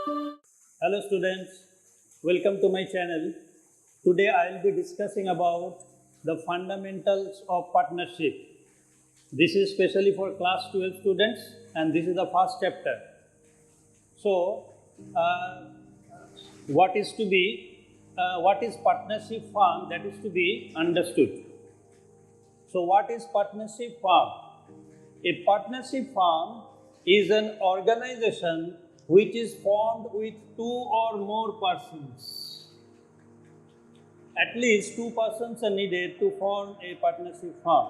Hello students, welcome to my channel. Today I will be discussing about the fundamentals of partnership. This is specially for class 12 students and this is the first chapter. So, what is partnership firm, that is to be understood. So what is partnership firm? A partnership firm is an organization which is formed with two or more persons. At least two persons are needed to form a partnership firm.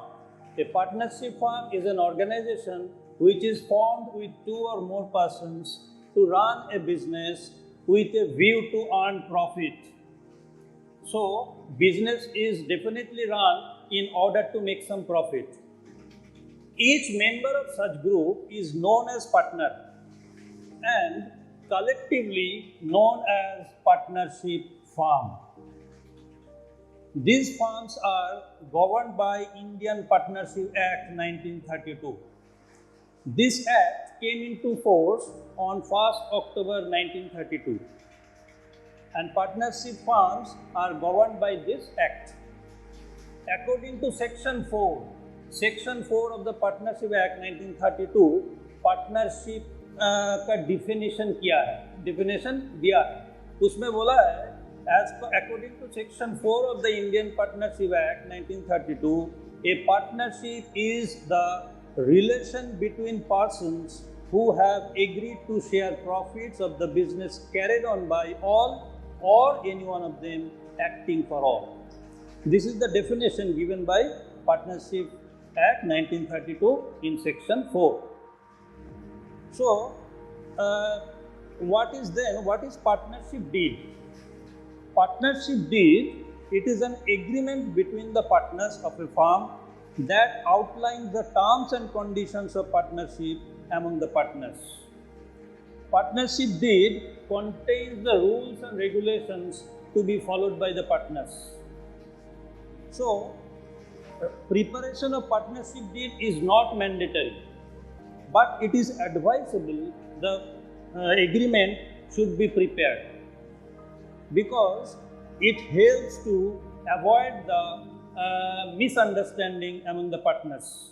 A partnership firm is an organization which is formed with two or more persons to run a business with a view to earn profit. So, business is definitely run in order to make some profit. Each member of such group is known as partner and collectively known as partnership firm. These firms are governed by Indian Partnership Act 1932. This act came into force on 1st October 1932 and partnership firms are governed by this act. According to Section 4 of the Partnership Act 1932, partnership का definition किया है, definition दिया है. उसमें बोला है according to Section 4 of the Indian Partnership Act 1932, a partnership is the relation between persons who have agreed to share profits of the business carried on by all or any one of them acting for all. This is the definition given by Partnership Act 1932 in Section 4. So, what is partnership deed? Partnership deed, it is an agreement between the partners of a firm that outlines the terms and conditions of partnership among the partners. Partnership deed contains the rules and regulations to be followed by the partners. So, preparation of partnership deed is not mandatory, but it is advisable the agreement should be prepared because it helps to avoid the misunderstanding among the partners.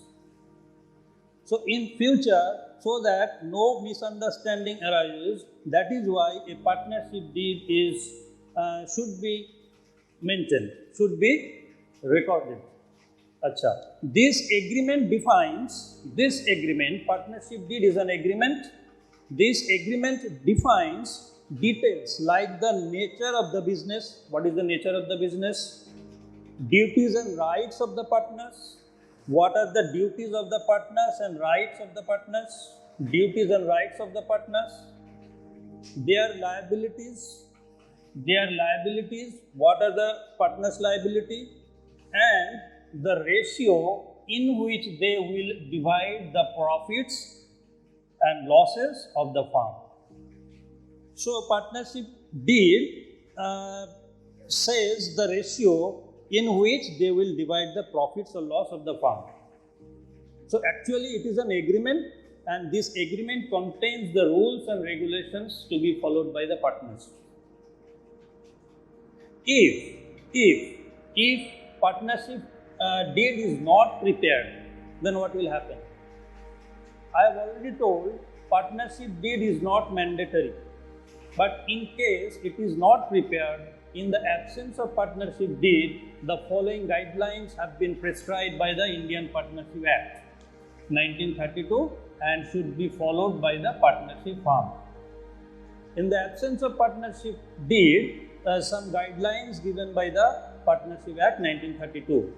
So in future, so that no misunderstanding arises, that is why a partnership deed should be maintained, should be recorded. Acha. This agreement, partnership deed is an agreement. This agreement defines details like the nature of the business. What is the nature of the business? Duties and rights of the partners. What are the duties of the partners and rights of the partners? Duties and rights of the partners. Their liabilities. What are the partners' liability? And the ratio in which they will divide the profits and losses of the firm. So, partnership deed says the ratio in which they will divide the profits or loss of the firm. So, actually it is an agreement and this agreement contains the rules and regulations to be followed by the partners. If partnership deed is not prepared, then what will happen? I have already told partnership deed is not mandatory, but in case it is not prepared, in the absence of partnership deed, the following guidelines have been prescribed by the Indian Partnership Act 1932 and should be followed by the partnership firm. In the absence of partnership deed, some guidelines given by the Partnership Act 1932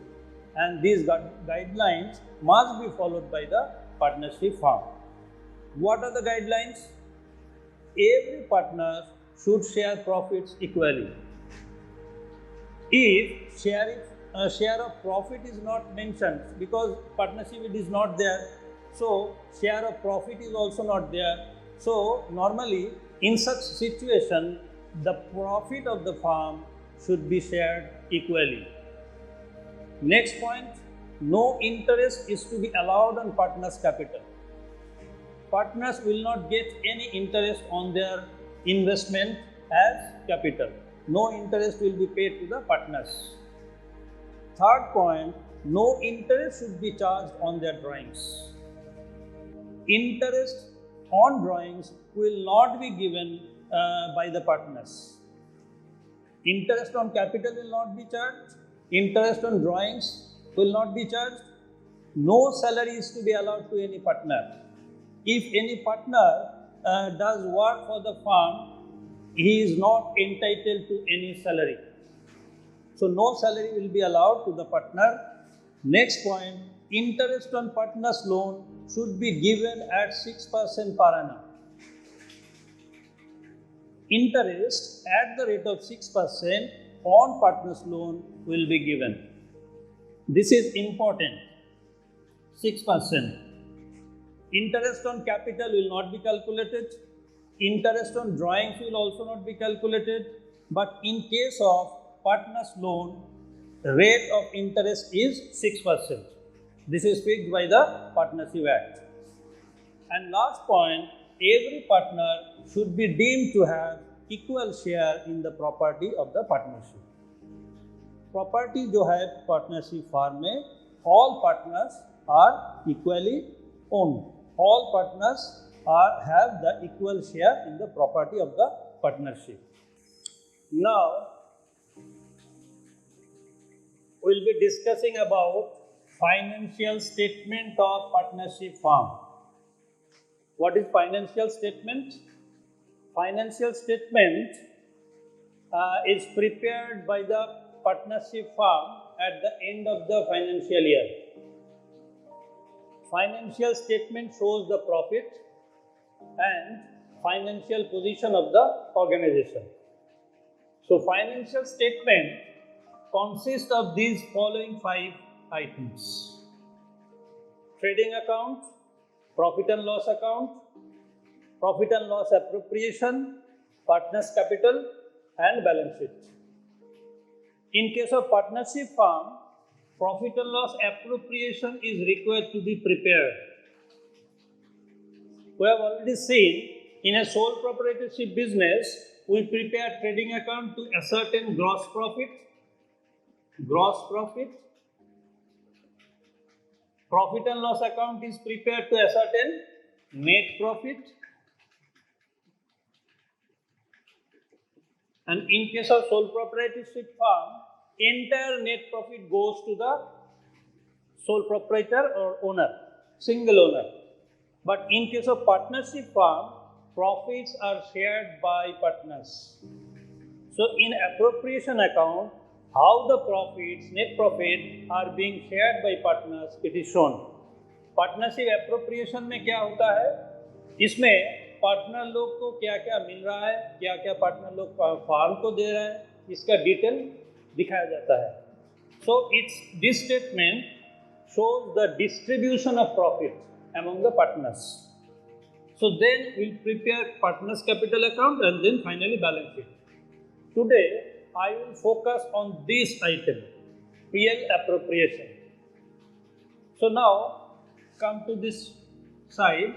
and these guidelines must be followed by the partnership firm. What are the guidelines? Every partner should share profits equally. If share of profit is not mentioned because partnership it is not there, so share of profit is also not there. So normally in such situation, the profit of the firm should be shared equally. Next point, no interest is to be allowed on partners' capital. Partners will not get any interest on their investment as capital. No interest will be paid to the partners. Third point, no interest should be charged on their drawings. Interest on drawings will not be given by the partners. Interest on capital will not be charged. Interest on drawings will not be charged. No salary is to be allowed to any partner. If any partner does work for the firm, he is not entitled to any salary. So no salary will be allowed to the partner. Next point, interest on partner's loan should be given at 6% per annum. Interest at the rate of 6% on partner's loan will be given. This is important. 6%. Interest on capital will not be calculated. Interest on drawings will also not be calculated. But in case of partner's loan, rate of interest is 6%. This is fixed by the Partnership Act. And last point, every partner should be deemed to have equal share in the property of the partnership. Property जो है partnership firm में, all partners are equally owned. All partners have the equal share in the property of the partnership. Now, we will be discussing about financial statement of partnership firm. What is financial statement? Financial statement is prepared by the partnership firm at the end of the financial year. Financial statement shows the profit and financial position of the organization. So, financial statement consists of these following 5 items: trading account, profit and loss account, profit and loss appropriation, partners capital, and balance sheet. In case of partnership firm, profit and loss appropriation is required to be prepared. We have already seen in a sole proprietorship business, we prepare trading account to ascertain gross profit. Profit and loss account is prepared to ascertain net profit. And in case of sole proprietorship firm, entire net profit goes to the sole proprietor or owner, single owner. But in case of partnership firm, profits are shared by partners. So in appropriation account, how the profits, net profit are being shared by partners, it is shown. Partnership appropriation में क्या होता है? इसमें partner लोग को क्या क्या मिल रहा है, क्या क्या पार्टनर लोग फार्म को दे रहा है, इसका डिटेल दिखाया जाता है. So this statement shows the distribution of profit among the partners. So then we'll prepare partners capital account and then finally balance sheet. Today I will focus on this item, PL appropriation. So now come to this side,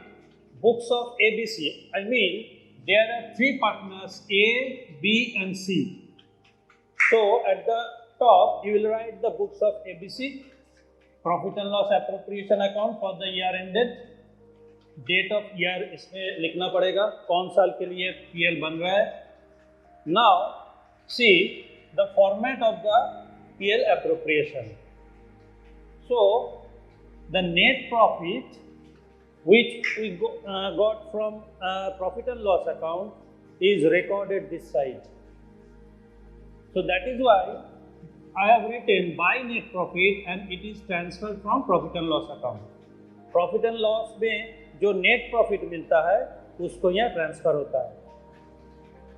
books of ABC. I mean there are 3 partners A, B and C. So at the top you will write the books of ABC, profit and loss appropriation account for the year ended. Date of year इसमें लिखना पड़ेगा, कौन साल के लिए PL बन रहा है. Now see the format of the PL appropriation. So the net profit which we got from profit and loss account is recorded this side. So that is why I have written by net profit and it is transferred from profit and loss account. Profit and loss में जो net profit मिलता है उसको यहाँ transfer होता है,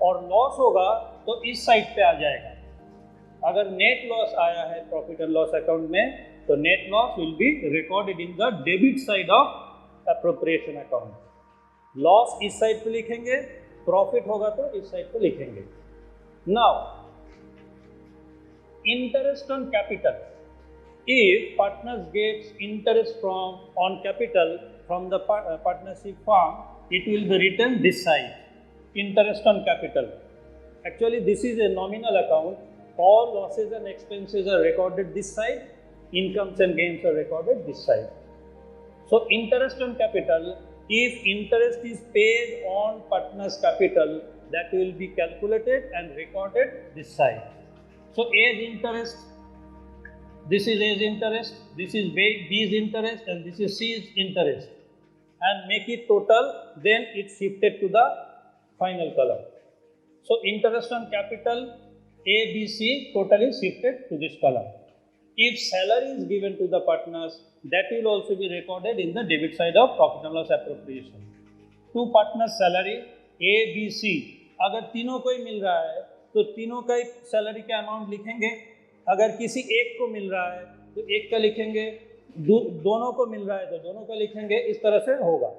और loss होगा तो इस साइड पे आ जाएगा. अगर नेट लॉस आया है प्रॉफिट एंड लॉस अकाउंट में तो net loss will be recorded in the debit side of appropriation account. Loss इस साइड पे लिखेंगे, प्रॉफिट होगा तो इस साइड पे लिखेंगे. Now interest on capital. If partners gets interest on capital from the partnership firm, it will be written this side. interest on capital. Actually, this is a nominal account. All losses and expenses are recorded this side, incomes and gains are recorded this side. So, interest on capital, if interest is paid on partner's capital, that will be calculated and recorded this side. So, A's interest, this is A's interest, this is B's interest, and this is C's interest, and make it total, then it's shifted to the final column. So, interest on capital A, B, C total is shifted to this column. If salary is given to the partners, that will also be recorded in the debit side of profit and loss appropriation. Two partners salary A, B, C, अगर तीनों को ही मिल रहा है तो तीनों का ही salary का amount लिखेंगे. अगर किसी एक को मिल रहा है तो एक का लिखेंगे, दोनों को मिल रहा है तो दोनों का लिखेंगे. इस तरह से होगा.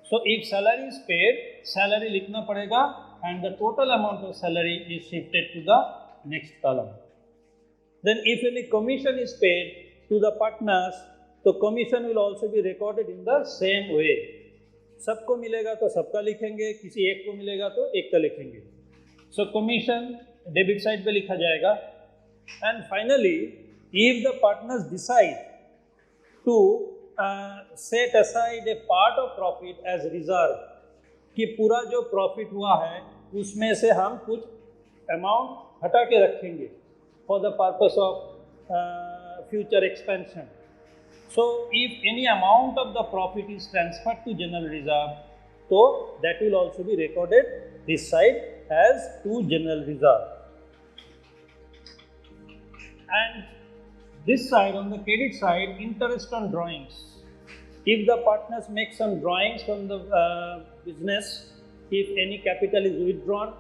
So if salary is paid, salary लिखना पड़ेगा and the total amount of salary is shifted to the next column. Then if any commission is paid to the partners, तो commission will also be recorded in the same way. सबको मिलेगा तो सबका लिखेंगे, किसी एक को मिलेगा तो एक का लिखेंगे. सो कमीशन डेबिट साइड पे लिखा जाएगा. And finally if the partners decide to set aside a part of profit as reserve, कि पूरा जो प्रॉफिट हुआ है उसमें से हम कुछ अमाउंट हटा के रखेंगे for the purpose of future expansion. So, if any amount of the profit is transferred to general reserve, so that will also be recorded this side as to general reserve. And this side, on the credit side, interest on drawings. If the partners make some drawings from the business, if any capital is withdrawn,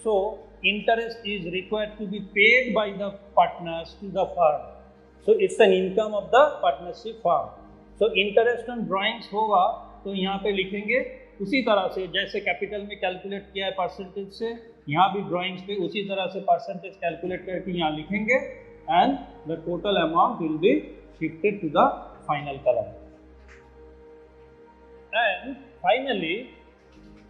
so interest is required to be paid by the partners to the firm. So it's an income of the partnership firm. So interest on drawings होगा तो यहाँ पे लिखेंगे उसी तरह से जैसे capital में कैलकुलेट किया है परसेंटेज से, यहाँ भी ड्राइंग्स पे उसी तरह से परसेंटेज कैलकुलेट करके यहाँ लिखेंगे and the total amount will be shifted to the final column. And finally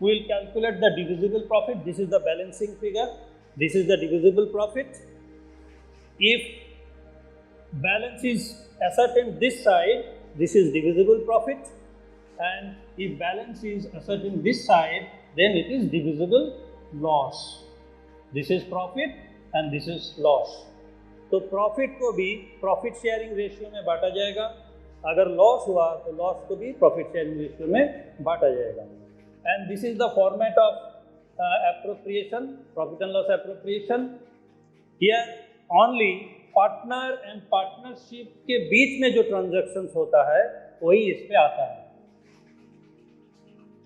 we will calculate the divisible profit. This is the balancing figure. This is the divisible profit. If balance is ascertained this side, this is divisible profit, and if balance is ascertained this side, then it is divisible loss. This is profit and this is loss. तो profit को भी profit sharing ratio में बांटा जाएगा. अगर loss हुआ तो loss को भी प्रॉफिट शेयरिंग रेशियो में बांटा जाएगा. And this is the format of appropriation, profit and loss appropriation. Here only partner and partnership के बीच में जो ट्रांजैक्शंस होता है वही इस पे आता है.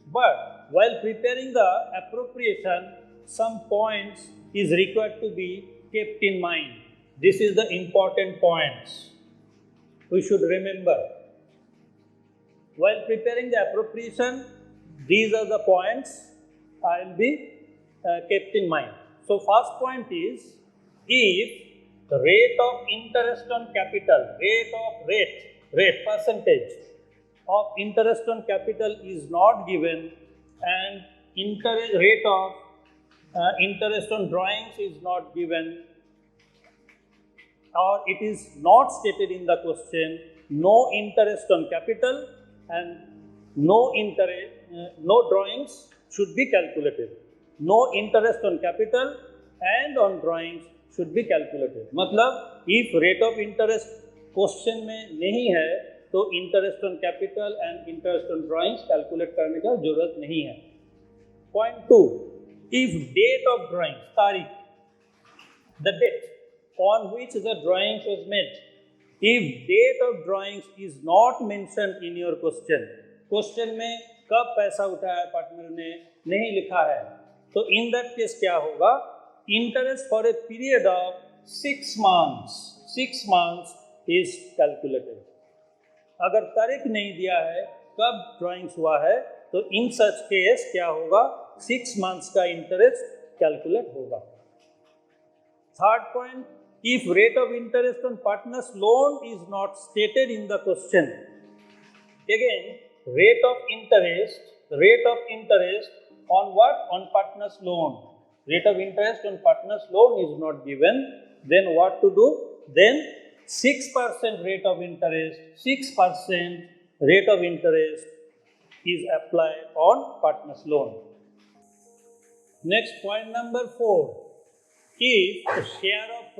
But while preparing the appropriation some points is required to be kept in mind. This is the important points we should remember while preparing the appropriation. These are the points I will be kept in mind. So first point is, if the rate of interest on capital, rate percentage of interest on capital is not given, and rate of interest on drawings is not given, or it is not stated in the question, no interest on capital and no drawings should be calculated. No interest on capital and on drawings should be calculated. मतलब if rate of interest question में नहीं है तो interest on capital and interest on drawings calculate करने का जरूरत नहीं है. Point 2, if date of drawings, तारीख, the date on which the drawings was made, if date of drawings is not mentioned in your question, question में कब पैसा उठाया पार्टनर ने नहीं लिखा है, तो इन दैट केस क्या होगा, interest for a period of 6 months is calculated. अगर तारीख नहीं दिया है कब ड्राइंग्स हुआ है तो इन सच केस क्या होगा, 6 months का इंटरेस्ट कैलकुलेट होगा. Third point, if rate of interest on partners loan is not stated in the question. Again rate of interest on what? On partner's loan. Rate of interest on partner's loan is not given. Then what to do? Then 6% rate of interest, 6% rate of interest is applied on partner's loan. Next, point number 4. If the share of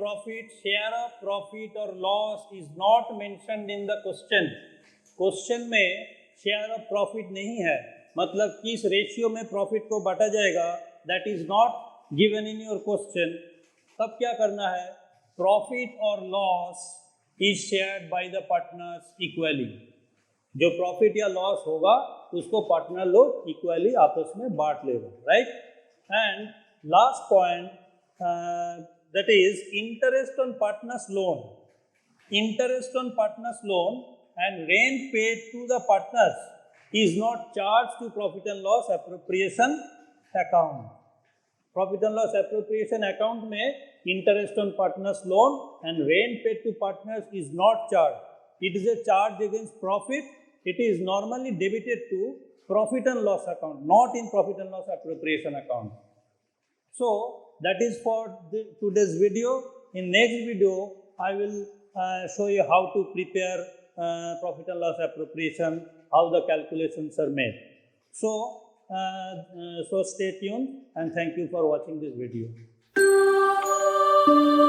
profit or loss is not mentioned in the question में share of profit नहीं है, मतलब किस ratio में profit को बांटा जाएगा, that is not given in your question, तब क्या करना है? प्रॉफिट और loss is shared by the partners equally. जो प्रॉफिट या लॉस होगा उसको पार्टनर लोग इक्वली आपस में बांट लेगा, right? And last point, that is interest on partner's loan. Interest on partner's loan and rent paid to the partners is not charged to profit and loss appropriation account. Profit and loss appropriation account में interest on partner's loan and rent paid to partners is not charged. It is a charge against profit. It is normally debited to profit and loss account, not in profit and loss appropriation account. So that is for today's video. In next video, I will show you how to prepare profit and loss appropriation, how the calculations are made. So stay tuned and thank you for watching this video.